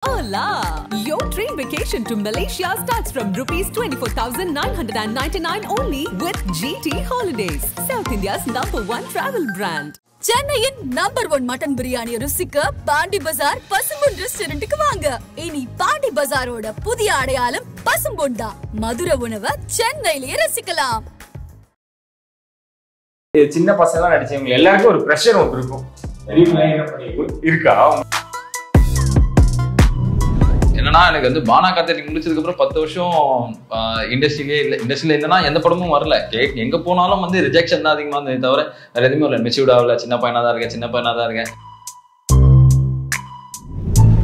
Hola! Your dream vacation to Malaysia starts from rupees 24,999 only with GT Holidays, South India's #1 travel brand. சென்னையின் #1 mutton biryani ருசிக்க பாண்டி பஜார் பசும்பொன் ரெஸ்டாரண்ட்டுக்கு வாங்க. இனி பாண்டி பஜாரோட புதிய அடையாளம் பசும்பொன் தான். மதுரை உணவை சென்னையிலேயே ரசிக்கலாம். சின்ன பசங்க நடிச்சவங்க எல்லாருக்கும் ஒரு பிரஷர் ஒன்று இருக்கும். இருக்கா? என்னன்னா எனக்கு வந்து பானா கார்த்திக் முடிச்சதுக்கு அப்புறம் 10 வருஷம் இண்டஸ்ட்ரியிலே இல்லைன்னா எந்த படமும் வரல. எங்க போனாலும் வந்து ரிஜெக்ஷன் தான் அதிகமா இருந்தது தவிர வேற எதுவுமே இல்லை. மெச்சூர்ட் ஆகல, சின்ன பையனா தான் இருக்கேன்.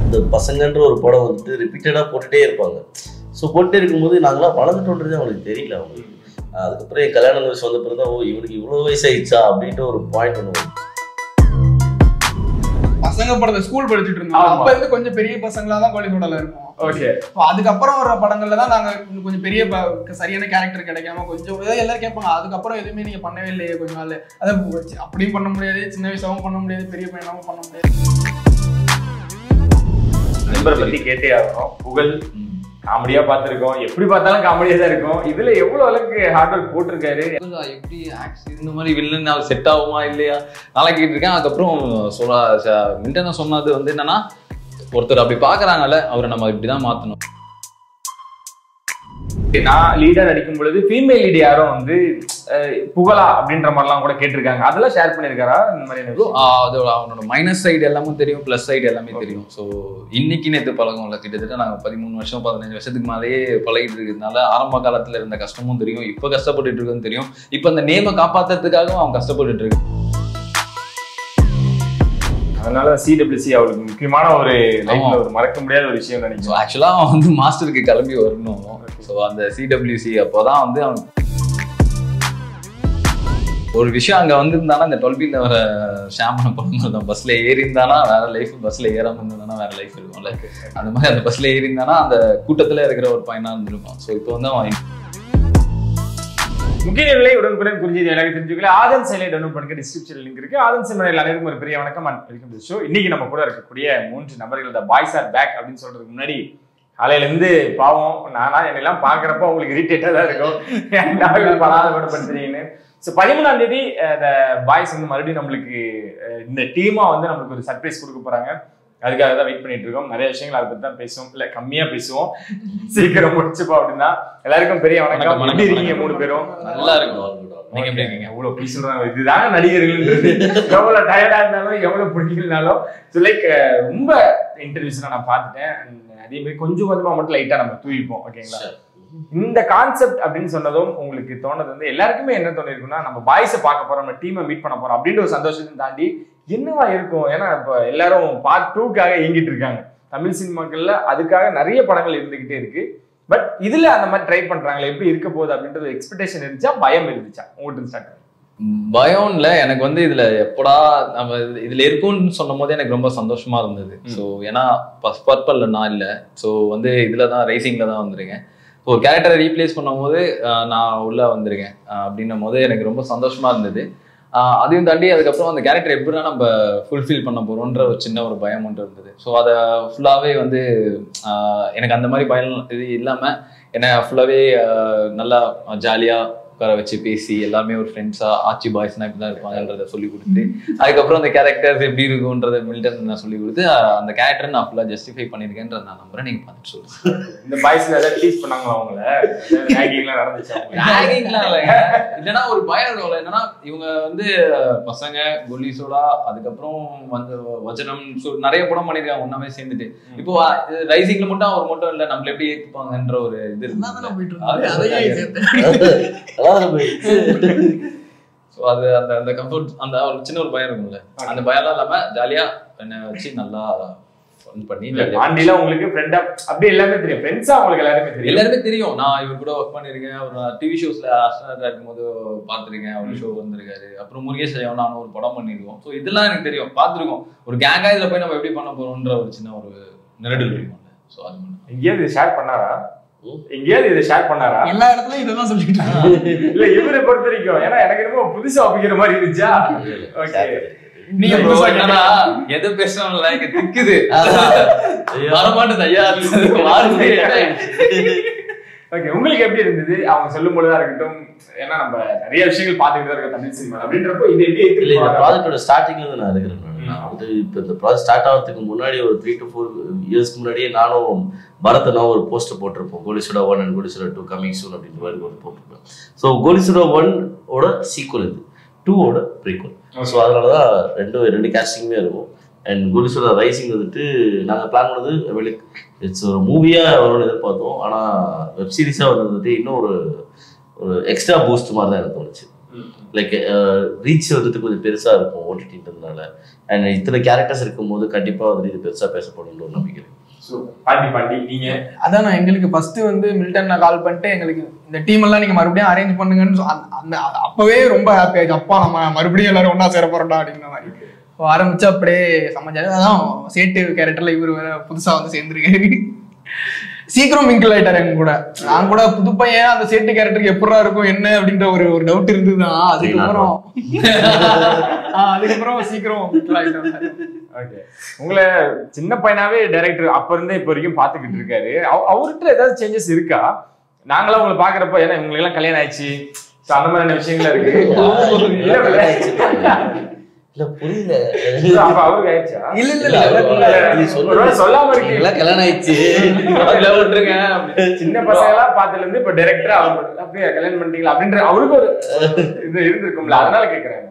இந்த பசங்கன்ற ஒரு படம் வந்துட்டு ரிப்பீட்டடா போட்டுட்டே இருப்பாங்க. ஸோ போட்டுட்டே இருக்கும்போது நாங்களாம் வளர்ந்துட்டோன்றது அவங்களுக்கு தெரியல. அவங்களுக்கு அதுக்கப்புறம் என் கல்யாண வயசு வந்த பிறகு தான் இவனுக்கு இவ்வளோ வயசாயிடுச்சா அப்படின்ட்டு ஒரு பாயிண்ட் ஒன்று. பசங்க படத்தை ஸ்கூல் படிச்சுட்டு இருந்தோம். அப்ப இருந்து கொஞ்சம் பெரிய பசங்களா தான் கோலிசோடல இருக்கும். ஓகே. அதுக்கப்புறம் வர படங்கள்ல தான் நாங்க கொஞ்சம் பெரிய சரியான கேரக்டர் கிடைக்காம கொஞ்சம் எல்லாரும் கேட்பாங்க, அதுக்கப்புறம் எதுவுமே நீங்க பண்ணவே இல்லையே கொஞ்ச நாள். அதை அப்படியும் பண்ண முடியாது, சின்ன வயசாவும் பண்ண முடியாது, பெரிய பையனாவும் பண்ண முடியாது. நண்பரை பத்தி கேட்டே ஆகணும். புகழ் காமெடியா பார்த்திருக்கோம், எப்படி பார்த்தாலும் காமெடியா தான் இருக்கும். இதுல எவ்வளவு அளவுக்கு ஹார்ட் ஒர்க் போட்டிருக்காரு. எப்படி இந்த மாதிரி வில்லன் அவர் செட் ஆகுமா இல்லையா நாளைக்கு இருக்கேன். அதுக்கப்புறம் மில்டனா சொன்னது வந்து என்னன்னா, ஒருத்தர் அப்படி பாக்குறாங்கல்ல, அவரை நம்ம இப்படிதான் மாத்தணும். நான் லீடா நடிக்கும் பொழுது ஃபீமேல் லீட் யாரும் வந்து புகழா அப்படின்ற மாதிரிலாம் கூட கேட்டிருக்காங்க. அதெல்லாம் ஷேர் பண்ணிருக்காரா? இந்த மாதிரி அதோட அவனோட மைனஸ் சைடு எல்லாமே தெரியும், பிளஸ் சைடு எல்லாமே தெரியும். ஸோ இன்னைக்கு நேற்று பழகம்ல, கிட்டத்தட்ட நாங்கள் 13 வருஷம் 15 வருஷத்துக்கு மேலேயே பழகிட்டு இருக்கிறதுனால ஆரம்ப காலத்துல இருந்த கஷ்டமும் தெரியும், இப்போ கஷ்டப்பட்டுட்டு இருக்குன்னு தெரியும். இப்போ அந்த நேமை காப்பாத்துறதுக்காகவும் அவன் கஷ்டப்பட்டுட்டு இருக்கு. அதனால CWC அவளுக்கு முக்கியமான ஒரு லைஃப்ல ஒரு மறக்க முடியாத ஒரு விஷயம் நினைக்கிறேன். ஆக்சுவலா அவன் வந்து மாஸ்டருக்கு கிளம்பி வரணும். ஸோ அந்த CWC அப்போதான் வந்து அவன் ஒரு விஷயம் அங்க வந்திருந்தானா, இந்த 12 வர ஷாமான படம் தான். பஸ்ல ஏறி இருந்தானா வேற லைஃப், பஸ்ல ஏறாம இருந்தானா வேற லைஃப் இருக்கும்ல. அந்த மாதிரி அந்த பஸ்ல ஏறி இருந்தானா அந்த கூட்டத்துல இருக்கிற ஒரு பையனா இருந்திருக்கும். ஸோ இப்போ வந்து அவன் முக்கிய நிலை உடனுக்குடன் குறிஞ்சி எனக்கு தெரிஞ்சுக்கல. ஆதன் செயலை டவுன்லோட் பண்ணுங்க, டிஸ்கிரிப்ஷன் லிங்க் இருக்கு. ஆதன் செயல் அனைவருக்கும் ஒரு பெரிய வணக்கம் அண்ட் வெல்கம் டு ஷோ. இன்னைக்கு நம்ம கூட இருக்கக்கூடிய 3 நபர்கள் தான் பாய்ஸ் ஆர் பேக் அப்படின்னு சொல்றதுக்கு முன்னாடி காலையில இருந்து பாவம் நானா என்னெல்லாம் பாக்குறப்ப உங்களுக்கு இரிட்டேட்டா தான் இருக்கும். படுத்துறீங்கன்னு. ஸோ 13ஆம் தேதி இந்த பாய்ஸ் வந்து மறுபடியும் நம்மளுக்கு இந்த டீமா வந்து நம்மளுக்கு ஒரு சர்ப்ரைஸ் கொடுக்க போறாங்க. அதுக்காக தான் வெயிட் பண்ணிட்டு இருக்கோம். நிறைய விஷயங்கள் அதை பத்தி தான் பேசுவோம், இல்ல கம்மியா பேசுவோம், சீக்கிரம் முடிச்சுப்போம் அப்படின்னா. எல்லாருக்கும் பெரிய வணக்கம். எப்படி இருக்கீங்க 3 பேரும்? நல்லா இருக்கும். நீங்க எப்படி இருக்கீங்க? எவ்வளவு பேச சொல்றாங்க, இதுதான் நடிகர்கள்ன்றது. எவ்வளவு டயர்டா இருந்தாலும் எவ்வளவு பிடிக்கலனாலும் லைக் ரொம்ப இன்டர்வியூஸ் நான் பார்த்துட்டேன். அதே மாதிரி கொஞ்சம் கொஞ்சமா மட்டும் லைட்டா நம்ம தூவிப்போம். ஓகேங்களா? இந்த கான்செப்ட் அப்படின்னு சொன்னதும் உங்களுக்கு தோணுது வந்து எல்லாருக்குமே என்ன தோணிருக்குன்னா, நம்ம பாய்ஸை பார்க்க போறோம், நம்ம டீமை மீட் பண்ண போறோம் அப்படின்ற ஒரு சந்தோஷத்தை தாண்டி என்னவா இருக்கும். ஏன்னா இப்ப எல்லாரும் பார்ட் 2க்காக இயங்கிட்டு இருக்காங்க. தமிழ் சினிமாக்கள்ல அதுக்காக நிறைய படங்கள் இருந்துகிட்டே இருக்கு. பட் இதுல அந்த மாதிரி ட்ரை பண்றாங்களே, எப்படி இருக்க போகுது அப்படின்றது எக்ஸ்பெக்டேஷன் இருந்துச்சா, பயம் இருந்துச்சா? உங்களுக்கு ஸ்டார்ட் பயம் இல்ல, எனக்கு வந்து இதுல எப்படா நம்ம இதுல இருக்கும்னு சொன்னும் போது எனக்கு ரொம்ப சந்தோஷமா இருந்தது. ஸோ ஏன்னா பர்பல்ல நான் இல்லை, ஸோ வந்து இதுலதான் ரேசிங்ல தான் வந்திருக்கேன். ஒரு கேரக்டரை ரீப்ளேஸ் பண்ணும் போது நான் உள்ள வந்திருக்கேன் அப்படின்னும் போது எனக்கு ரொம்ப சந்தோஷமா இருந்தது. அதையும் தாண்டி அதுக்கப்புறம் அந்த கேரக்டர் எப்படின்னா நம்ம ஃபுல்ஃபில் பண்ண போறோன்ற ஒரு சின்ன ஒரு பயம் ஒன்று இருந்தது. ஸோ அதை ஃபுல்லாவே வந்து எனக்கு அந்த மாதிரி பயம் இது இல்லாம என்ன ஃபுல்லாவே நல்லா ஜாலியா உட்கார வச்சு பேசி எல்லாமே ஒரு ஃப்ரெண்ட்ஸா ஆச்சி பாய்ஸ்னா இப்படிதான் இருப்பாங்கன்றத சொல்லி கொடுத்து, அதுக்கப்புறம் அந்த கேரக்டர்ஸ் எப்படி இருக்கும்ன்றத மில்டன் நான் சொல்லி கொடுத்து அந்த கேரக்டர் நான் ஃபுல்லா ஜஸ்டிஃபை பண்ணிருக்கேன்றத நான் நம்புறேன். நீங்க பார்த்துட்டு சொல்லுங்க. இந்த பாய்ஸ்ல ஏதாவது டீச் பண்ணாங்களா அவங்கள? ரேகிங்லாம் நடந்துச்சா? ரேகிங்லாம் இல்லைங்க. இல்லைன்னா ஒரு பயம் இருக்கும்ல, என்னன்னா இவங்க வந்து பசங்க கோலிசோடா அதுக்கப்புறம் வந்து வஜனம் நிறைய படம் பண்ணிருக்காங்க ஒன்னாவே சேர்ந்துட்டு. இப்போ ரைசிங்ல மட்டும் அவர் மட்டும் இல்ல, நம்மள எப்படி ஏத்துப்பாங்கன்ற ஒரு இது அது அந்த கம்ஃபர்ட், அந்த ஒரு சின்ன ஒரு பயம் இருக்கும்ல, அந்த பயம்லாம் இல்லாம ஜாலியா என்ன வச்சு நல்லா பண்ணி. ஆண்டில உங்களுக்கு ஃப்ரெண்டா அப்படி எல்லாமே தெரியும், ஃப்ரெண்ட்ஸா உங்களுக்கு எல்லாருமே தெரியும். நான் இவர் கூட ஒர்க் பண்ணிருக்கேன், ஒரு டிவி ஷோஸ்ல ஆஸ்ட்ரானட்டா இருக்கும்போது பார்த்திருக்கேன், அவர் ஷோ வந்திருக்காரு. அப்புறம் முருகேஷ் ஐயா நானும் ஒரு படம் பண்ணிருக்கோம். ஸோ இதெல்லாம் எனக்கு தெரியும், பார்த்துருக்கோம். ஒரு கேங்கா இதுல போய் நம்ம எப்படி பண்ண போறோம்ன்ற ஒரு சின்ன ஒரு நெருடல் இருக்கும்ல. ஸோ அது எங்கேயாவது ஷேர் பண்ணாரா? எங்கேயாவது இதை ஷேர் பண்ணாரா? எல்லா இடத்துலயும் இதெல்லாம் சொல்லிட்டு இல்ல இவரை பொறுத்த வரைக்கும் ஏன்னா எனக்கு ரொம்ப புதுசா ஒப்பிக்கிற மாதிரி இருந்துச்சா? ஓகே. நீங்க எது பேசணும்ல இங்க திக்குது வரமாட்டேது ஐயா. ஓகே, உங்களுக்கு எப்படி இருந்தது அவங்க சொல்லும் பொழுதா இருக்கட்டும்? ஏன்னா நம்ம நிறைய விஷயங்கள் பார்த்துக்கிட்டு தான் இருக்கோம் தமிழ் சினிமா அப்படின்றப்போ இது எப்படி இல்லை, இந்த ப்ராஜெக்டோட ஸ்டார்டிங்ல இருந்து நான் இருக்கிறேன். வந்து இப்போ இந்த ப்ராஜெக்ட் ஸ்டார்ட் ஆகிறதுக்கு முன்னாடி ஒரு 3 to 4 இயர்ஸ்க்கு முன்னாடியே நானும் பரத்னா ஒரு போஸ்டர் போட்டிருப்போம். கோலிசுடா 1 and கோலிசுடா 2 கமிங் சூன் அப்படின்ற மாதிரி ஒரு போட்டிருப்பேன். ஸோ கோலிசுடா 1 ஓட சீக்குவல் இது, 2 ஓட ப்ரீக்குவல். ஸோ அதனால தான் ரெண்டு கேஸ்டிங்குமே இருக்கும். அண்ட் கோலிசுடா ரைசிங் வந்துட்டு நாங்கள் பிளான் பண்ணது இட்ஸ் ஒரு மூவியாக வரும்னு எதிர்பார்த்தோம். ஆனால் வெப் சீரிஸாக வந்துட்டு இன்னும் ஒரு எக்ஸ்ட்ரா பூஸ்ட் மாதிரி தான் எனக்கு தோணுச்சு. லைக் ரீச் வந்துட்டு கொஞ்சம் பெருசாக இருக்கும் ஓடிடின்றதுனால. அண்ட் இத்தனை கேரக்டர்ஸ் இருக்கும்போது கண்டிப்பாக வந்துட்டு இது பெருசாக பேசப்படும்னு ஒரு நம்பிக்கை. பாண்டி நீங்க அதான் நான் எங்களுக்கு ஃபர்ஸ்ட் வந்து மில்டன் நான் கால் பண்ணிட்டு எங்களுக்கு இந்த டீம் எல்லாம் நீங்க மறுபடியும் அரேஞ்ச் பண்ணுங்கன்னு அந்த அப்பவே ரொம்ப ஹாப்பி ஆயிடுச்சு. அப்பா நம்ம மறுபடியும் எல்லாரும் ஒன்னா சேர போறோம்டா அப்படிங்கிற மாதிரி ஆரம்பிச்சு அப்படியே சமைச்சாரு. அதான் சேட்டு கேரக்டர்ல இவரு வேற புதுசா வந்து சேர்ந்துருக்காரு. சீக்கிரம் மிங்கிள் ஆயிட்டாரு எங்க கூட. நான் கூட புது பையன் அந்த சேட்டு கேரக்டருக்கு எப்படா இருக்கும் என்ன அப்படின்ற ஒரு டவுட் இருந்ததுதான். அதுக்கப்புறம் சீக்கிரம் மிங்கிள் ஆயிட்டாரு. ஓகே, உங்களை சின்ன பையனாவே டைரக்டர் அப்ப இருந்தே இப்ப வரைக்கும் பாத்துக்கிட்டு இருக்காரு. அவர்கிட்ட ஏதாவது சேஞ்சஸ் இருக்கா? நாங்களாம் உங்களை பாக்குறப்ப ஏன்னா உங்களுக்கு எல்லாம் கல்யாணம் ஆயிடுச்சு, அந்த மாதிரியான விஷயங்கள் இருக்கு. இல்ல புரியல, அவருக்கு ஆயிடுச்சா? இல்ல சொல்லாம இருக்கீங்களா கல்யாணம் ஆயிடுச்சு விட்டுருங்க. சின்ன பசங்க எல்லாம் பார்த்ததுல இருந்து இப்ப டைரக்டரா அப்படியே கல்யாணம் பண்ணிட்டீங்களா அப்படின்ற அவருக்கு ஒரு இது இருந்திருக்கும்ல, அதனால கேக்குறேன்.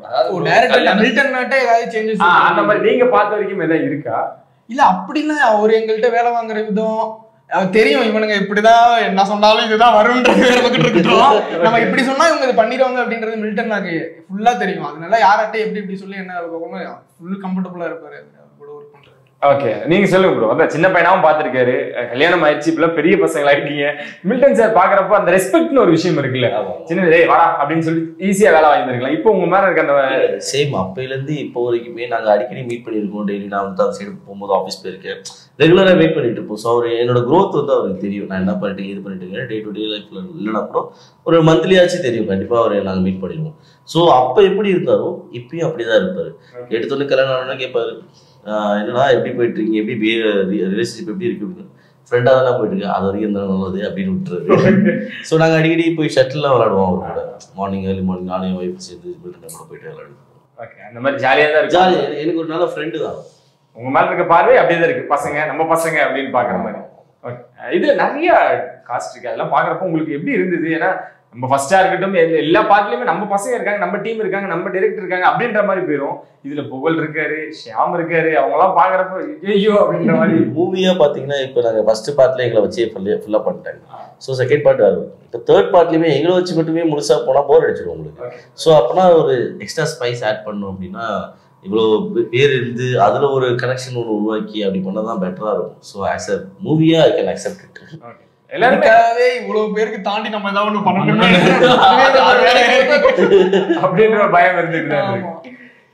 அந்த மாதிரி நீங்க பார்த்த வரைக்கும் ஏதாவது இருக்கா? இல்ல அப்படின்னா அவரு எங்கள்கிட்ட வேலை வாங்குற விதம் தெரியும். இவனுங்க இப்படிதான் என்ன சொன்னாலும் இதுதான் வரும்ன்றது நம்ம இப்படி சொன்னா இவங்க இது பண்ணிடுவாங்க அப்படின்றது மில்டன் நாக்கு ஃபுல்லா தெரியும். அதனால யார்கிட்ட எப்படி சொல்லி என்ன ஃபுல் கம்ஃபர்டபுளா இருப்பாரு கூட ஒர்க் பண்றது. ஓகே, நீங்க சொல்லுங்க ப்ரோ. அதான் சின்ன பையனாவும் பாத்துருக்காரு, கல்யாணம் ஆயிடுச்சு, இப்பெல்லாம் பெரிய பசங்களா இருக்கீங்க. மில்டன் சார் பாக்குறப்ப அந்த ரெஸ்பெக்ட்னு ஒரு விஷயம் இருக்குல்ல, சின்ன வாடா அப்படின்னு சொல்லி ஈஸியா வேலை வாங்கிருக்கலாம். இப்போ உங்க மேல இருக்க அந்த சேம் அப்பையில இருந்து இப்போ வரைக்குமே நாங்க அடிக்கடி மீட் பண்ணிருக்கோம். டெய்லி நான் வந்து அந்த சைடு போகும்போது ஆஃபீஸ் போயிருக்கேன், ரெகுலரா வெயிட் பண்ணிட்டு இருப்போம். ஸோ அவர் என்னோட க்ரோத் வந்து அவருக்கு தெரியும். நான் என்ன பண்ணிட்டு இது பண்ணிட்டு இருக்கேன் டே டு டே லைஃப்ல இல்லைன்னா கூட ஒரு மந்த்லியாச்சும் தெரியும். கண்டிப்பா அவரை நாங்கள் மீட் பண்ணிடுவோம். ஸோ அப்போ எப்படி இருந்தாரோ இப்பயும் அப்படிதான் இருப்பாரு. எடுத்தோடனே கல்யாணம் ஆனோன்னா கேட்பாரு, என்னடா எப்படி போயிட்டு இருக்கீங்க, எப்படி ரிலேஷன்ஷிப் எப்படி இருக்கு அப்படின்னு. ஃப்ரெண்டாக தான் போயிட்டு இருக்கேன், அது வரைக்கும் இருந்தாலும் நல்லது அப்படின்னு விட்டுறது. ஸோ நாங்கள் அடிக்கடி போய் ஷட்டில்லாம் விளாடுவோம் அவர் கூட. மார்னிங் ஏர்லி மார்னிங் நானே ஒய்ஃப் சேர்ந்து கூட போயிட்டு விளாடுவோம். ஓகே, அந்த மாதிரி ஜாலியாக தான் இருக்கு. ஜாலி, எனக்கு ஒரு நல்ல ஃப்ரெண்டு தான். உங்க மேல இருக்க பார்வை அப்படியே தான் இருக்கு, பசங்க நம்ம பசங்க அப்படின்னு பாக்குற மாதிரி. ஓகே, இதுல நிறைய காஸ்ட் இருக்கு, அதெல்லாம் பாக்குறப்ப உங்களுக்கு எப்படி இருந்தது? ஏன்னா நம்ம ஃபர்ஸ்டா இருக்கட்டும் எல்லா பார்ட்லயுமே நம்ம பசங்க இருக்காங்க, நம்ம டீம் இருக்காங்க, நம்ம டைரக்டர் இருக்காங்க அப்படின்ற மாதிரி போயிடும். இதுல புகழ் இருக்காரு, ஷியாம் இருக்காரு, அவங்க எல்லாம் பாக்குறப்ப ஐயோ அப்படின்ற மாதிரி. மூவியா பாத்தீங்கன்னா இப்ப நாங்க ஃபர்ஸ்ட் பார்ட்ல எங்களை வச்சு ஃபுல்லா பண்ணிட்டாங்க. ஸோ செகண்ட் பார்ட் வரும். இப்போ தேர்ட் பார்ட்லயுமே எங்களை வச்சு மட்டுமே முழுசா போனா போர் அடிச்சிடும் உங்களுக்கு. ஸோ அப்பனா ஒரு எக்ஸ்ட்ரா ஸ்பைஸ் ஆட் பண்ணணும் அப்படின்னா இவ்வளோ பேர் இருந்து அதுல ஒரு கனெக்ஷன் ஒன்று உருவாக்கி அப்படி பண்ணதான் பெட்டரா இருக்கும். ஸோ ஆஸ் அ மூவியா ஐ கேன் அக்செப்ட் இட். எல்லாருமே இவ்வளவு பேருக்கு தாண்டி நம்ம ஏதாவது ஒண்ணு பண்ணணும் அப்படின்ற பயம் இருந்துட்டு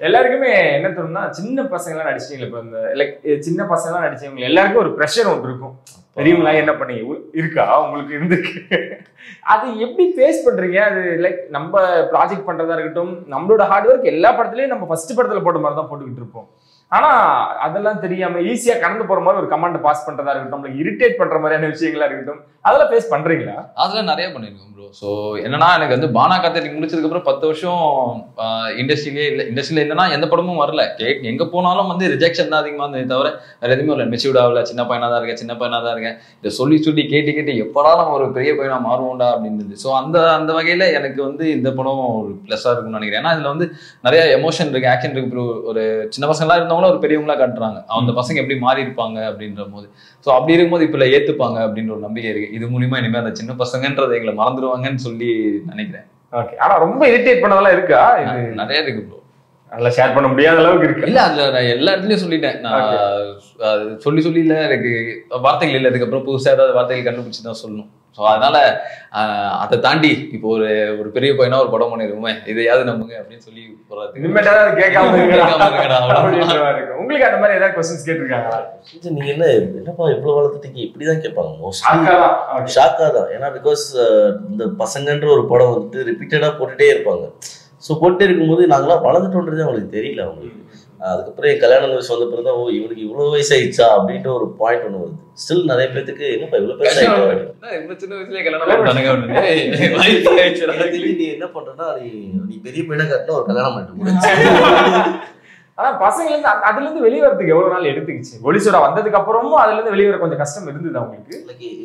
எல்லாருக்குமே என்ன தோணும்னா, சின்ன பசங்க எல்லாம் நடிச்சீங்க, இப்ப இந்த லைக் சின்ன பசங்க எல்லாம் நடிச்சவங்க எல்லாருக்கும் ஒரு ப்ரெஷர் ஒன்று இருக்கும். பெரியவங்களா என்ன பண்ணீங்க இருக்கா உங்களுக்கு இருந்திருக்கு? அது எப்படி ஃபேஸ் பண்றீங்க? அது லைக் நம்ம ப்ராஜெக்ட் பண்றதா இருக்கட்டும், நம்மளோட ஹார்ட் ஒர்க் எல்லா படத்துலயும் நம்ம ஃபர்ஸ்ட் படத்துல போட்ட மாதிரி தான் போட்டுக்கிட்டு இருப்போம். ஆனா அதெல்லாம் தெரியாம ஈஸியா கடந்து போற மாதிரி ஒரு கமாண்ட் பாஸ் பண்றதா இருக்கட்டும், நம்மளுக்கு இரிட்டேட் பண்ற மாதிரியான விஷயங்களா இருக்கட்டும், அதெல்லாம் ஃபேஸ் பண்றீங்களா? அதெல்லாம் நிறைய பண்ணிருக்கோம் ப்ரோ. ஸோ என்னன்னா, எனக்கு வந்து பானா காத்தடிக்கு முடிச்சதுக்கு அப்புறம் 10 வருஷம் இண்டஸ்ட்ரியிலே இல்லைன்னா எந்த படமும் வரல. எங்க போனாலும் வந்து ரிஜெக்ஷன் தான் அதிகமா இருந்தது தவிர வேற எதுவுமே வரல. மெச்சூர்ட் ஆகல, சின்ன பையனா தான் இருக்கேன். இதை சொல்லி கேட்டு எப்படா நம்ம ஒரு பெரிய பையனா மாறுவோம்டா அப்படின்னு. ஸோ அந்த வகையில எனக்கு வந்து இந்த படம் ஒரு பிளஸ்ஸா இருக்கும்னு நினைக்கிறேன். ஏன்னா இதுல வந்து நிறைய எமோஷன் இருக்கு, ஆக்ஷன் இருக்கு. ஒரு சின்ன பசங்களா இருந்தவங்களும் ஒரு பெரியவங்களா காட்டுறாங்க, அந்த பசங்க எப்படி மாறி இருப்பாங்க அப்படின்ற போது. ஸோ அப்படி இருக்கும்போது இப்ப ஏத்துப்பாங்க அப்படின்ற ஒரு நம்பிக்கை இருக்கு. இது மூலியமா இனிமே அந்த சின்ன பசங்கன்றதை எங்களை மறந்துடுவாங்கன்னு சொல்லி நினைக்கிறேன். ஓகே, ஆனா ரொம்ப இரிட்டேட் பண்ணதெல்லாம் இருக்கா? இது நிறைய இருக்கு ப்ரோ, நல்லா ஷேர் பண்ண முடியாத அளவுக்கு இருக்கு. இல்ல அதுல நான் எல்லா இடத்துலயும் சொல்லிட்டேன். நான் சொல்லி இல்ல, எனக்கு வார்த்தைகள் இல்லை. அதுக்கப்புறம் புதுசா ஏதாவது வார்த்தைகள் கண்டுபிடிச்சு தான் சொல்லணும். ஸோ அதனால அதை தாண்டி இப்போ ஒரு பெரிய பையனா ஒரு படம் பண்ணிருக்கோமே, இதையாவது நம்புங்க அப்படின்னு சொல்லி போறாரு. உங்களுக்கு அந்த மாதிரி ஏதாவது கொஸ்டின்ஸ் கேட்டிருக்காங்களா? நீங்க என்னப்பா இவ்வளவு வளர்த்துட்டீங்க இப்படிதான் கேட்பாங்க. மோஸ்ட்லி ஷாக்கா தான். ஏன்னா பிகாஸ் இந்த பசங்கன்ற ஒரு படம் வந்துட்டு ரிப்பீட்டடா போட்டுட்டே இருப்பாங்க. ஸோ போட்டே இருக்கும்போது நாங்களாம் வளர்ந்துட்டோன்றதே அவங்களுக்கு தெரியல. அவங்களுக்கு அதுக்கப்புறம் என் கல்யாண வயசு வந்த பிறகு தான் ஓ இவனுக்கு இவ்வளவு வயசாயிடுச்சா அப்படின்ற ஒரு பாயிண்ட் ஒன்று வருது. ஸ்டில் நிறைய பேருக்கு என்னப்பா இவ்வளவு பெருசாயிட்டா சின்ன வயசுலயே கல்யாணம் நீ என்ன பண்றனா நீ பெரிய பையனை கட்டினா ஒரு கல்யாணம் பண்ணிட்டு ஆனா பசங்க இருந்து அதுல இருந்து வெளியே வரதுக்கு எவ்வளவு நாள் எடுத்துக்கிச்சு? ஒலிசோட வந்ததுக்கு அப்புறமும் அதுல இருந்து வெளியே வர கொஞ்சம் கஷ்டம் இருந்தது அவங்களுக்கு?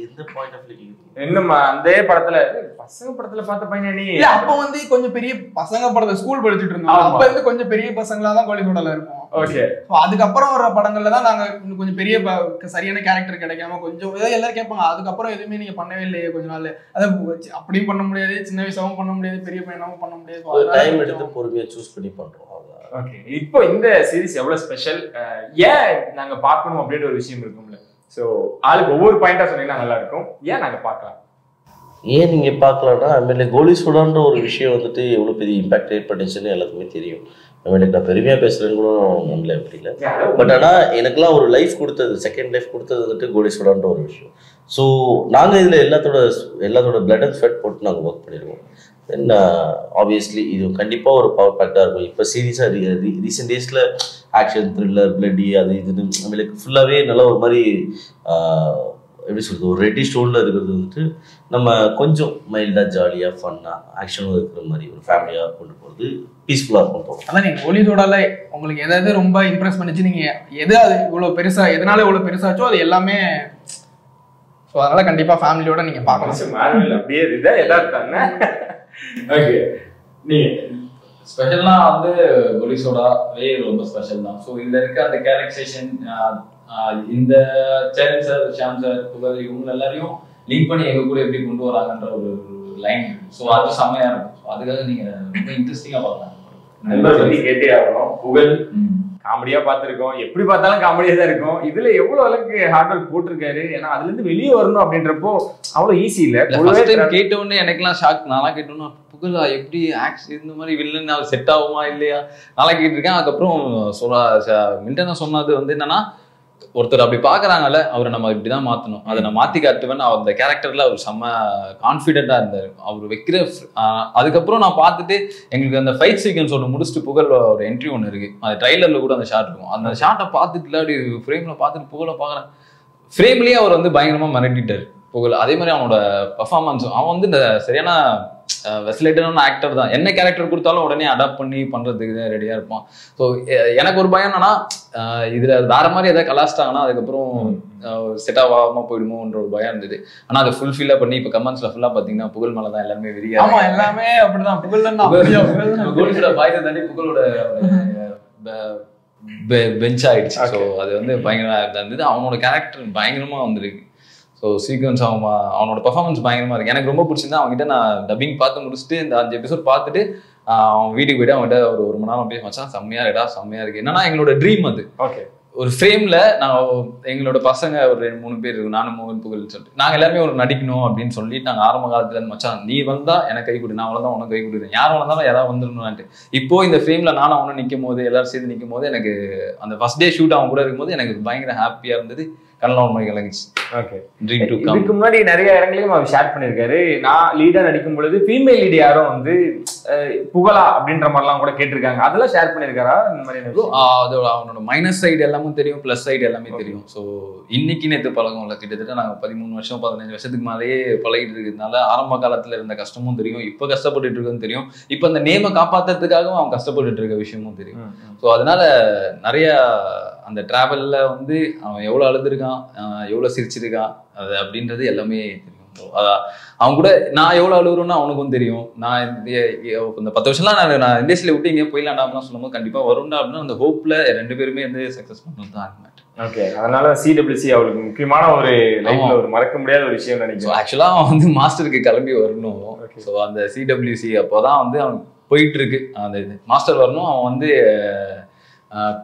எந்த பாயிண்ட் ஆஃப் வியூ இன்னும் அந்த படத்துல பசங்க படத்துல பார்த்த பையன் நீ அப்ப வந்து கொஞ்சம் பெரிய பசங்க படத்தை ஸ்கூல் படிச்சுட்டு இருந்தோம். அப்ப இருந்து கொஞ்சம் பெரிய பசங்களா தான் கோலிசோடால இருக்கும். ஓகே. அதுக்கப்புறம் வர படங்கள்ல தான் நாங்க இன்னும் கொஞ்சம் பெரிய சரியான கேரக்டர் கிடைக்காம கொஞ்சம் எல்லாரும் கேட்பாங்க அதுக்கப்புறம் எதுவுமே நீங்க பண்ணவே இல்லையே கொஞ்ச நாள், அதை அப்படியும் பண்ண முடியாது, சின்ன வயசாவும் பண்ண முடியாது, பெரிய பையனாவும் பண்ண முடியாது, டைம் எடுத்து பொறுமையா சூஸ் பண்ணி பண்றோம். ஓகே. இப்போ இந்த சீரிஸ் எவ்வளவு ஸ்பெஷல், ஏன் நாங்க பார்க்கணும் அப்படின்ற ஒரு விஷயம் இருக்கும்ல, சோ ஆளுக்கு ஒவ்வொரு பாயிண்டா சொன்னீங்கன்னா நல்லா இருக்கும். ஏன் நாங்க பார்க்கலாம், ஏன் நீங்க பார்க்கலாம்னா ஐ கோலிசோடான்ற ஒரு விஷயம் வந்துட்டு எவ்வளவு பெரிய இம்பாக்ட் கிரியேட் பண்ணிச்சுன்னு எல்லாத்துக்குமே தெரியும். நான் பெருமையா பேசுறேன்னு கூட நம்மள எப்படி இல்லை, பட் ஆனா எனக்குலாம் ஒரு லைஃப் கொடுத்தது, செகண்ட் லைஃப் கொடுத்தது வந்துட்டு கோலிசோடான்ற ஒரு விஷயம். ஸோ நாங்கள் இதில் எல்லாத்தோட பிளட் அண்ட் ஸ்வெட் போட்டு நாங்கள் ஒர்க் பண்ணிடுவோம். தென் ஆப்வியஸ்லி இது கண்டிப்பாக ஒரு பவர் பேக்டாக இருக்கும். இப்போ சீரியஸாக ரீசெண்ட் டேஸில் ஆக்ஷன் த்ரில்லர் பிளட்டி அது இதுன்னு நம்மளுக்கு ஃபுல்லாகவே நல்லா ஒரு மாதிரி எப்படி சொல்கிறது ஒரு ரெட்டி ஸ்டோனில் இருக்கிறது வந்துட்டு நம்ம கொஞ்சம் மைல்டாக ஜாலியாக ஃபன்னாக ஆக்ஷனும் இருக்கிற மாதிரி ஒரு ஃபேமிலியாக கொண்டு போகிறது பீஸ்ஃபுல்லாக இருக்கும் தோணும். அதான் நீங்கள் கோலிசோடால உங்களுக்கு எதாவது ரொம்ப இம்ப்ரெஸ் பண்ணிச்சு, நீங்கள் எது அது இவ்வளோ பெருசாக எதனால இவ்வளோ பெருசாச்சோ அது எல்லாமே, ஸோ அதனால கண்டிப்பாக ஃபேமிலியோட நீங்கள் பார்க்கலாம். அப்படியே இதான் எதார்த்தாங்க. ஓகே. நீங்க ஸ்பெஷல்னா வந்து கோலிசோடாவே ரொம்ப ஸ்பெஷல் தான். ஸோ இதுல இருக்க அந்த கேரக்டரைசேஷன், இந்த சேரன் சார், ஷாம் சார், புகழ் இவங்க எல்லாரையும் லிங்க் பண்ணி எங்க கூட எப்படி கொண்டு வராங்கன்ற ஒரு லைன், ஸோ அது செம்மையா இருக்கும். அதுக்காக நீங்க ரொம்ப இன்ட்ரெஸ்டிங்கா பார்க்கலாம். நண்பர் பத்தி கேட்டே ஆகணும். புகழ் காமெடியா பார்த்திருக்கோம், எப்படி பார்த்தாலும் காமெடியா தான் இருக்கும். இதுல எவ்வளவு அளவுக்கு ஹார்ட் ஒர்க் போட்டிருக்காரு, ஏன்னா அதுல இருந்து வெளியே வரணும் அப்படின்றப்போ அவ்வளவு ஈஸி இல்ல. கேட்ட உடனே எனக்குலாம் ஷாக். நான்லாம் கேட்டோம்னா புகழா எப்படி ஆக்ஷன் இந்த மாதிரி வில்லன் அவர் செட் ஆகுமா இல்லையா நான்லாம் கேட்டிருக்கேன். அதுக்கப்புறம் மில்டனா சொன்னது வந்து என்னன்னா, ஒருத்தர் அப்படி பாக்குறாங்கல்ல அவரை நம்ம இப்படிதான் மாத்தணும், அதை நான் மாத்தி காட்டுவேன். அந்த கேரக்டர்ல அவர் செம்ம கான்பிடென்டா இருந்தாரு அவர் வைக்கிற. அதுக்கப்புறம் நான் பார்த்துட்டு எங்களுக்கு அந்த ஃபைட் சீக்வன்ஸ் ஒன்று முடிச்சுட்டு புகழ் ஒரு என்ட்ரி ஒன்று இருக்கு, அந்த ட்ரைலர்ல கூட அந்த ஷாட் இருக்கும். அந்த ஷாட்டை பார்த்துட்டு இல்லாடி ஃப்ரேம்ல பார்த்துட்டு புகழை பாக்குறேன், ஃப்ரேம்லயே அவர் வந்து பயங்கரமா மிரட்டிட்டாரு புகழ். அதே மாதிரி அவனோட பர்ஃபார்மன்ஸும், அவன் வந்து இந்த சரியான வெஸ்லேட்டடான ஆக்டர் தான். என்ன கேரக்டர் கொடுத்தாலும் உடனே அடாப்ட் பண்ணி பண்றதுக்கு தான் ரெடியா இருப்பான். ஸோ எனக்கு ஒரு பயம் என்னன்னா, இதுல வேற மாதிரி ஏதாவது கலாச்சிட்டாங்கன்னா அதுக்கப்புறம் செட் ஆகாம போயிடுமோன்ற ஒரு பயம் இருந்தது. ஆனா அதை ஃபுல்ஃபில்லா பண்ணி இப்ப கமெண்ட்ஸ்ல ஃபுல்லா பாத்தீங்கன்னா புகழ் மேலதான் எல்லாமே வெறியா. ஆமா, எல்லாமே அப்படிதான். கோலிசோட பாய்ஸை தாண்டி புகழோட பெஞ்ச் ஆயிடுச்சு. ஸோ அது வந்து பயங்கரமா இருந்தது. அவனோட கேரக்டர் பயங்கரமா வந்திருக்கு. ஸோ சீக்வன்ஸ் அவனோட பர்ஃபார்மன்ஸ் பயங்கரமா இருக்கு. எனக்கு ரொம்ப பிடிச்சிருந்தா. அவங்ககிட்ட நான் டப்பிங் பார்த்து முடிச்சுட்டு இந்த 5 எபிசோட் பார்த்துட்டு அவன் வீட்டுக்கு போயிட்டு அவங்ககிட்ட ஒரு மணி நேரம் பேச வச்சான். செம்மையா இருக்கா, செம்மையா இருக்கு. என்னன்னா எங்களோட ட்ரீம் அது. ஓகே, ஒரு ஃப்ரேம்ல நான் எங்களோட பசங்க ஒரு 2-3 பேர் இருக்கு, நானும் மோகன் புகழ்னு சொல்லிட்டு நாங்க எல்லாருமே ஒரு நடிக்கணும் அப்படின்னு சொல்லிட்டு நாங்க ஆரம்ப காலத்துல இருந்து மச்சான் நீ வந்தா எனக்கு கை கொடு, நான் வளர்ந்தா உனக்கு கை கொடுக்குறேன், யாரும் வளர்ந்தாலும் யாராவது வந்துடணும்னாட்டு. இப்போ இந்த ஃப்ரேம்ல நானும் அவனும் நிற்கும் போது, எல்லாரும் சேர்ந்து நிற்கும் போது எனக்கு அந்த ஃபர்ஸ்ட் டே ஷூட் அவன் கூட இருக்கும்போது எனக்கு பயங்கர ஹாப்பியா இருந்தது. கண்ணெல்லாம் ஒரு மாதிரி கலங்கிச்சு. Okay, dream to come. இதுக்கு முன்னாடி நிறைய இடங்களையும் அவர் ஷேர் பண்ணியிருக்காரு. நான் லீடா நடிக்கும் பொழுது ஃபீமேல் லீட் யாரும் வந்து புகழா அப்படின்ற மாதிரிலாம் கூட கேட்டிருக்காங்க. அதெல்லாம் ஷேர் பண்ணியிருக்காரா? இந்த மாதிரி அதோட அவனோட மைனஸ் சைடு எல்லாமே தெரியும், பிளஸ் சைடு எல்லாமே தெரியும். ஸோ இன்னைக்கு நேற்று பழகம் இல்லை, கிட்டத்தட்ட நாங்கள் 13 வருஷம் 15 வருஷத்துக்கு மேலேயே பழகிட்டு இருக்கிறதுனால ஆரம்ப காலத்துல இருந்த கஷ்டமும் தெரியும், இப்போ கஷ்டப்பட்டுட்டு இருக்குன்னு தெரியும், இப்போ அந்த நேமை காப்பாற்றுறதுக்காகவும் அவன் கஷ்டப்பட்டுட்டு இருக்க விஷயமும் தெரியும். ஸோ அதனால நிறைய அந்த டிராவல்ல வந்து அவன் எவ்வளவு அழுதுருக்கான், எவ்வளவு சிரிச்சிருக்கான் அது அப்படின்றது எல்லாமே தெரியும். அவன் கூட நான் எவ்வளவு அழுகுறேன்னா அவனுக்கும் தெரியும். நான் இந்த 10 வருஷம்லாம் நான் இண்டஸ்ட்ரியில விட்டு இங்கே போயிடலாம்டா அப்படின்னு சொல்லும்போது கண்டிப்பா வரும்டா அப்படின்னு அந்த ஹோப்ல 2 பேருமே வந்து சக்சஸ் பண்ணது தான். ஓகே, அதனால சிடபிள்யூசி அவளுக்கு முக்கியமான ஒரு லைஃப்ல ஒரு மறக்க முடியாத ஒரு விஷயம் நினைக்கிறேன். ஆக்சுவலா அவன் வந்து மாஸ்டருக்கு கிளம்பி வரணும். ஸோ அந்த சிடபிள்யூசி அப்போதான் வந்து அவன் போயிட்டு இருக்கு, அந்த இது மாஸ்டர் வரணும். அவன் வந்து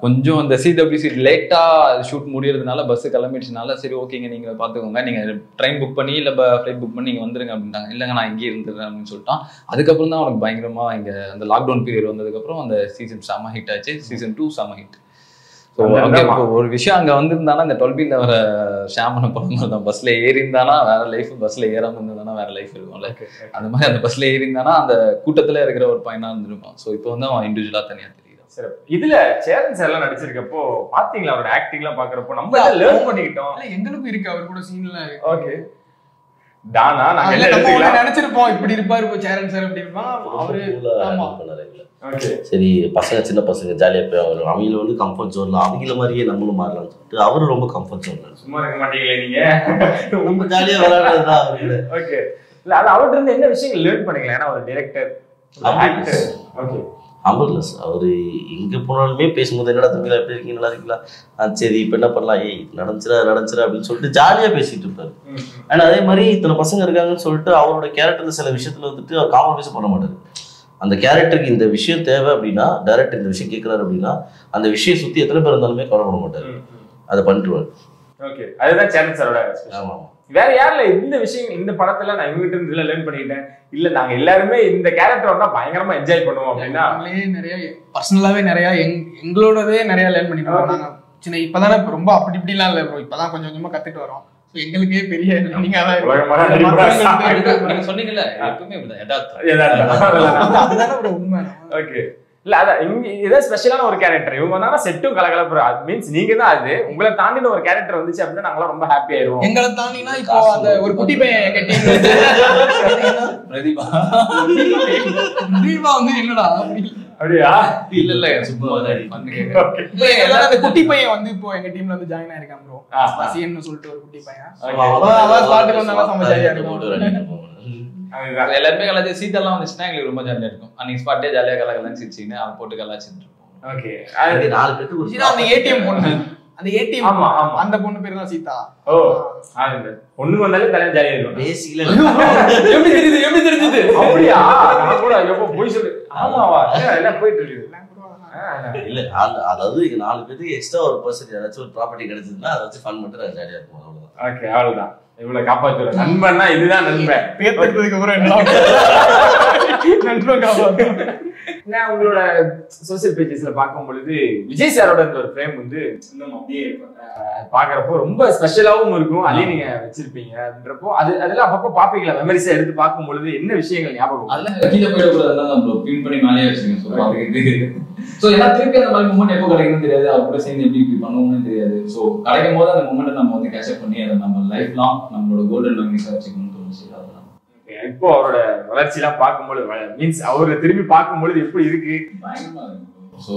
கொஞ்சம் அந்த சிடபிள்யூசி லேட்டா ஷூட் முடியறதுனால பஸ் கிளம்பிடுச்சுனால சரி ஓகேங்க நீங்க பாத்துக்கோங்க, நீங்க ட்ரெயின் புக் பண்ணி இல்ல ஃபிளைட் புக் பண்ணி நீங்க வந்துருங்க அப்படின்ட்டாங்க. இல்லைங்க நான் இங்கே இருந்துடுறேன் அப்படின்னு சொல்லிட்டான். அதுக்கப்புறம் தான் அவனுக்கு பயங்கரமா இங்க அந்த லாக்டவுன் பீரியட் வந்ததுக்கப்புறம் அந்த சீசன் செம ஹிட் ஆச்சு. சீசன் 2 செம ஹிட். ஸோ ஒரு விஷயம் அங்க வந்திருந்தானா இந்த 12 வர ஷாமன படம் தான், பஸ்ல ஏறி இருந்தானா வேற லைஃப், பஸ்ல ஏறாம இருந்தானா வேற லைஃப் இருக்கும்ல. அந்த மாதிரி அந்த பஸ்ல ஏறி இருந்தானா அந்த கூட்டத்துல இருக்கிற ஒரு பையனா இருந்திருப்பான். ஸோ இப்போ வந்து அவன் இண்டிவிஜுவலா தனியா தெரியும். சிறப்பு. இதுல சேரன் சார் எல்லாம் நடிச்சிருக்கப்போ பாத்தீங்களா அவரோட ஆக்டிங் எல்லாம் பாக்குறப்போ நம்ம லேர்ன் பண்ணிக்கிட்டோம். எங்களுக்கும் இருக்கு அவர் கூட சீன்ல. ஓகே தானா நாங்க நினைச்சிருப்போம் இப்படி இருப்பாரு இப்போ சேரன் சார் அப்படி இருப்பான் அவரு. ஆமா சரி பசங்க சின்ன பசங்க ஜாலியா போய் அவங்க வந்து கம்ஃபர்ட் ஜோன்ல அவங்கள மாதிரியே நம்மளும் மாறலாம்னு சொல்லிட்டு அவரு ரொம்ப கம்ஃபர்ட் ஜோன்ல. சும்மா இருக்க மாட்டீங்களே நீங்க, ரொம்ப ஜாலியா விளையாடுறதுதான் அவரு. ஓகே இல்ல அது அவர்கிட்ட இருந்து என்ன விஷயங்கள் லேர்ன் பண்ணீங்களா? ஏன்னா ஒரு டைரக்டர் ஆக்டர். ஓகே அமர்லஸ் அவரு எங்க போனாலுமே பேசும்போது என்னடா தம்பிங்களா எப்படி இருக்கீங்க நல்லா இருக்கீங்களா, சரி இப்ப என்ன பண்ணலாம், ஏய் நடந்துச்சுரா அப்படின்னு சொல்லிட்டு ஜாலியா பேசிட்டு இருப்பாரு. ஆனா அதே மாதிரி இத்தனை பசங்க இருக்காங்கன்னு சொல்லிட்டு அவரோட கேரக்டர்ல சில விஷயத்துல வந்துட்டு அவர் காம்ப்ரமைஸ் பண்ண மாட்டாரு. அந்த கேரக்டருக்கு இந்த விஷயம் தேவை அப்படின்னா டைரக்டர் இந்த விஷயம் கேட்கிறாரு அப்படின்னா அந்த விஷயம் சுத்தி எத்தனை பேர் இருந்தாலுமே கவலைப்பட மாட்டாரு, அதை பண்ணிட்டுவாரு. ஓகே அதுதான் சேரன் சாரோட. ஆமா வேற யாருல இந்த விஷயம் இந்த படத்துல நான் இவங்கிட்ட இருந்து லேர்ன் பண்ணிக்கிட்டேன் இல்ல நாங்க எல்லாருமே இந்த கேரக்டர் வந்தா பயங்கரமா என்ஜாய் பண்ணுவோம் அப்படின்னா நிறைய பர்சனலாவே நிறைய எங்களோடவே நிறைய லேர்ன் பண்ணிட்டு நாங்க சின்ன இப்பதானே ரொம்ப அப்படி இப்படிலாம் இல்ல ப்ரோ, இப்பதான் கொஞ்சம் கொஞ்சமா கத்துட்டு வரோம். எங்களுக்கே பெரிய நீங்க சொன்னீங்கல்ல எப்பவுமே அதுதானே ப்ரோ உண்மை. ஓகே இல்ல அதான் இங்க ஏதாவது ஸ்பெஷலான ஒரு கேரக்டர் இவங்க வந்தாங்கன்னா செட்டும் கலகலப்புறம் அது மீன்ஸ் நீங்க தான் அது உங்களை தாண்டின ஒரு கேரக்டர் வந்துச்சு அப்படின்னா நாங்களாம் ரொம்ப ஹாப்பி ஆயிடுவோம். எங்களை தாண்டினா இப்போ அந்த ஒரு குட்டி பையன் எங்க டீம் பிரதீபா வந்து என்னடா அப்படியா? இல்ல சும்மா அந்த குட்டி பையன் வந்து இப்போ எங்க டீம்ல வந்து ஜாயின் ஆயிருக்கான் ப்ரோ. வசியன்னு சொல்லிட்டு ஒரு குட்டி பையன் ஸ்பாட்டுக்கு வந்தாலும் செம்ம ஜாலியா இருக்கும். எல்லாருமே கலாச்சி சீட்டெல்லாம் வந்துச்சுன்னா எங்களுக்கு ரொம்ப ஜாலியா இருக்கும். அன்னைக்கு ஸ்பாட்டே ஜாலியா கலகலன்னு சிரிச்சின்னு அதை போட்டு கலாச்சிட்டு இருப்போம். ஓகே அது 4 பேருக்கு அந்த ஏடிஎம் பொண்ணு அந்த ஏடிஎம் ஆமா அந்த பொண்ணு பேர் தான் சீதா. ஓ ஆனந்த் பொண்ணு வந்தாலே தலைய ஜாலியா இருக்கும். பேசிக்கல எப்படி தெரிஞ்சது அப்படியா? நான் கூட எப்போ போய் சொல்லு ஆமாவா எல்லாம் போயிட்டு இருக்குது இல்ல அதாவது இங்க 4 பேருக்கு எக்ஸ்ட்ரா ஒரு பர்சன்ட் ஏதாச்சும் ஒரு ப்ராப்பர்ட்டி கிடைச்சதுன்னா அதை வச்சு ஃபன் பண்ணிட்டு ஜாலியா இருக்கும். அவ்வளவுதான். ஓகே அவ்வளவுதான். இவ்வளவு காப்பாத்துற நண்பன்னா இதுதான் நண்பன். பேத்துறதுக்கு அப்புறம் என்ன நண்பன் காப்பாத்து. நான் உங்களோட சோசியல் பேஜஸ்ல பார்க்கும் பொழுது விஜய் சாரோட இந்த ஒரு ஃப்ரேம் வந்து இன்னும் அப்படியே பாக்குறப்போ ரொம்ப ஸ்பெஷலாவும் இருக்கும். அதையும் நீங்க வச்சிருப்பீங்க அப்படின்றப்போ அதெல்லாம் அப்பப்போ பாப்பீங்களா? மெமரிஸா எடுத்து பார்க்கும் பொழுது என்ன விஷயங்கள் ஞாபகம்? அதெல்லாம் கீழே போயிடக்கூடாது பின் பண்ணி மேலே வச்சுக்கோங்க. சோ ஏன்னா திருப்பி அந்த மாதிரி மூமெண்ட் எப்போ கிடைக்குன்னு தெரியாது, அவர் கூட சேர்ந்து எப்படி பண்ணுவோம்னு தெரியாது. சோ கிடைக்கும் போது அந்த மூமெண்ட் நம்ம வந்து கேட்சப் பண்ணி அதை நம்ம லைஃப் லாங் நம்மளோட கோல்டன் மெமரிஸா வச்சுக்கணும்னு தோணுச்சு. அதெல்லாம் இப்போ அவரோட வளர்ச்சி எல்லாம் பார்க்கும்போது மீன்ஸ் அவரை திரும்பி பார்க்கும்பொழுது எப்படி இருக்கு? பயங்கரமா இருக்கு. ஸோ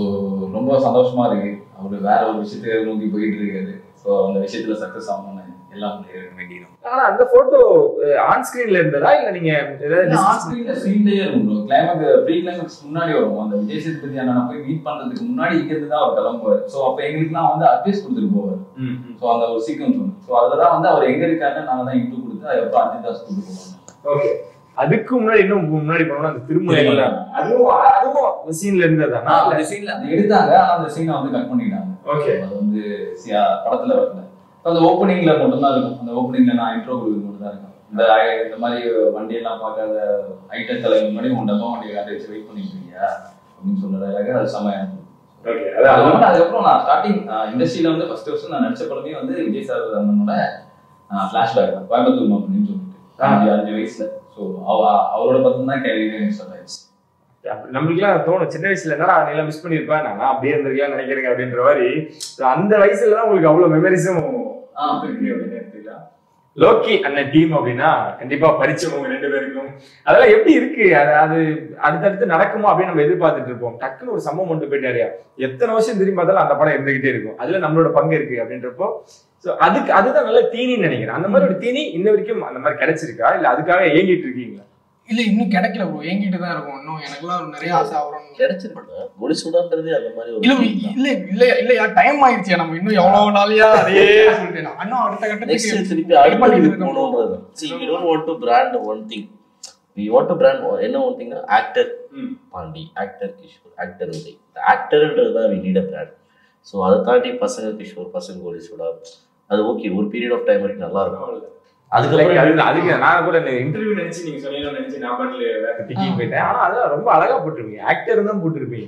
ரொம்ப சந்தோஷமா இருக்கு. அவரு வேற ஒரு விஷயத்துக்கு நோக்கி போயிட்டு இருக்காரு. ஸோ அந்த விஷயத்துல சக்சஸ் ஆகணும்னு எல்லாம் வேண்டிடும். ஆனா அந்த போட்டோ ஆன் ஸ்கிரீன்ல இருந்ததா இல்ல நீங்க ஆன் ஸ்கிரீன்ல சீன்லயே இருக்கும். கிளைமாக்ஸ் ப்ரீ கிளைமாக்ஸ் முன்னாடி வரும். அந்த விஜய் சேதுபதி அண்ணா போய் மீட் பண்றதுக்கு முன்னாடி இங்க இருந்து தான் அவர் கிளம்புவார். ஸோ அப்ப எங்களுக்குலாம் வந்து அட்வைஸ் கொடுத்துட்டு போவார். ஸோ அந்த ஒரு சீக்வன்ஸ் ஒன்று. ஸோ அதுலதான் வந்து அவர் எங்க இருக்காருன்னு நாங்க தான் இன்ட்ரூ கொடுத்து அதுக்கப்புறம் அஜித் தாஸ் கொடுத்து போவாங்க. ஓகே அதுக்கு முன்னாடி இன்னும் முன்னாடி போனோம்னா அந்த திருமலை அதுவும் சீன்ல இருந்ததானா? அந்த சீன்ல அது எடுத்தாங்க. ஆனா அந்த சீனை வந்து கட் பண்ணிட்டாங்க. ஓகே அது வந்து படத்துல வரல. அந்த ஓப்பனிங்ல மட்டும்தான் இருக்கும். அந்த ஓப்பனிங்ல நான் இன்ட்ரோ கொடுக்க மட்டும் தான் இருக்கும். இந்த மாதிரி வண்டியெல்லாம் பார்க்காத ஐட்ட தலைவர் முன்னாடி உன் டப்பா வண்டியை காட்டி வச்சு வெயிட் பண்ணிட்டு இருக்கியா அப்படின்னு சொல்றதுக்காக அது செமையா இருக்கும். அதுக்கப்புறம் நான் ஸ்டார்டிங் இண்டஸ்ட்ரியில வந்து ஃபர்ஸ்ட் வருஷம் நான் நடிச்ச படமே வந்து விஜய் சார் அண்ணனோட ஃபிளாஷ்பேக் தான். கோயம்புத்தூர் அப்படின்னு சொல்லிட்டு 5 வயசுல. ஸோ அவரோட பக்கம் தான் கேரியர் ஸ்டார்ட் ஆயிடுச்சு. நம்மளுக்குலாம் தோணும் சின்ன வயசுல என்னடா நீ மிஸ் பண்ணிருப்பேன் நான் அப்படியே இருந்திருக்கலாம் நினைக்கிறேன் அப்படின்ற மாதிரி. அந்த வயசுலதான் உங்களுக்கு அவ்வளவு மெமரிஸும் இருக்கு அப்படின்னு எடுத்துக்கலாம். லோக்கி அண்ணன் டீம் அப்படின்னா கண்டிப்பா பரிச்சவங்க 2 பேருக்கும் அதெல்லாம் எப்படி இருக்கு? அது அடுத்தடுத்து நடக்குமா அப்படின்னு நம்ம எதிர்பார்த்துட்டு இருப்போம். டக்குன்னு ஒரு சம்பவம் கொண்டு போயிட்டாரியா எத்தனை வருஷம் திரும்பி பார்த்தாலும் அந்த படம் இருந்துகிட்டே இருக்கும். அதுல நம்மளோட பங்கு இருக்கு அப்படின்றப்போ அதுதான் நல்ல தீனின்னு நினைக்கிறேன். அந்த மாதிரி ஒரு தீனி இன்ன வரைக்கும் அந்த மாதிரி கிடைச்சிருக்கா இல்ல அதுக்காக ஏங்கிட்டு இருக்கீங்களா? இல்ல இன்னும் கிடைக்கல ப்ரோ, ஏங்கிட்டு தான் இருக்கும். இன்னும் எனக்குலாம் நிறைய ஆசை வரும். கிடைச்சிருக்கு முடிச்சுடான்றது அந்த மாதிரி இல்லையா டைம் ஆயிடுச்சு. நம்ம இன்னும் எவ்வளவு நாளையா அதே சொல்லிட்டு இன்னும் அடுத்த கட்டத்துக்கு திருப்பி அடுத்து போகணும்ன்றது. See, we don't want to brand one thing. We want to brand என்ன one thing actor Pandi, actor Kishore, actor Uday. ஆக்டர்ன்றது தான் we need a brand. So அதை தாண்டி பசங்க கிஷோர், பசங்க கோலிசோடா அது ஓகே ஒரு பீரியட் ஆஃப் டைம் வரைக்கும் நல்லா இருக்கும். அதுக்கு நான் கூட இன்டர்வியூ நினைச்சு நீங்க சொன்னீங்கன்னு நினைச்சு நான் பாட்டுல டிக்கி போயிட்டேன். ஆனா அதெல்லாம் ரொம்ப அழகா போட்டிருப்பீங்க. ஆக்டர் தான் போட்டிருப்பீங்க.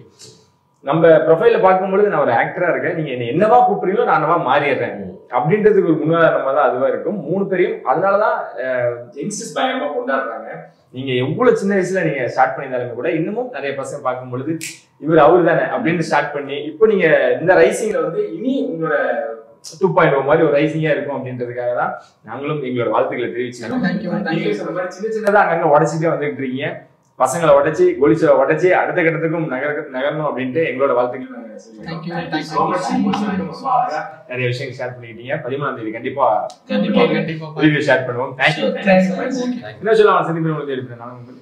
நம்ம ப்ரொஃபைல பார்க்கும்பொழுது நான் ஒரு ஆக்டரா இருக்கேன், நீங்க என்ன என்னவா கூப்பிடுறீங்களோ நான் என்னவா மாறிடுறேன் அப்படின்றதுக்கு ஒரு முன்னுதாரணமா தான் அதுவா இருக்கும். 3 பேரையும் அதனாலதான் யங்ஸ்டர்ஸ் பயங்கரமா கொண்டாடுறாங்க. நீங்க எவ்வளவு சின்ன வயசுல நீங்க ஸ்டார்ட் பண்ணியிருந்தாலுமே கூட இன்னமும் நிறைய பசங்க பார்க்கும் பொழுது இவர் அவரு தானே அப்படின்னு ஸ்டார்ட் பண்ணி இப்போ நீங்க இந்த ரைசிங்ல வந்து இனி உங்களோட 2.0 மாதிரி ஒரு ரைசிங்கா இருக்கும் அப்படின்றதுக்காக தான் நாங்களும் எங்களோட வாழ்த்துக்களை தெரிவிச்சுக்கிறோம். சின்ன சின்னதா அங்கங்க உடச்சிட்டே வந்துட்டு இருக்கீங்க, பசங்களை உடைச்சி கோலிச்சலை உடைச்சி அடுத்த கட்டத்துக்கும் நகரணும் அப்படின்ட்டு எங்களோட வாழ்த்துக்கள் நிறைய விஷயங்கள் ஷேர் பண்ணிக்கிட்டீங்க. 13ஆம் தேதி கண்டிப்பா ரிவ்யூ ஷேர் பண்ணுவோம். தேங்க்யூ. என்ன சொல்லலாம் சந்திப்பு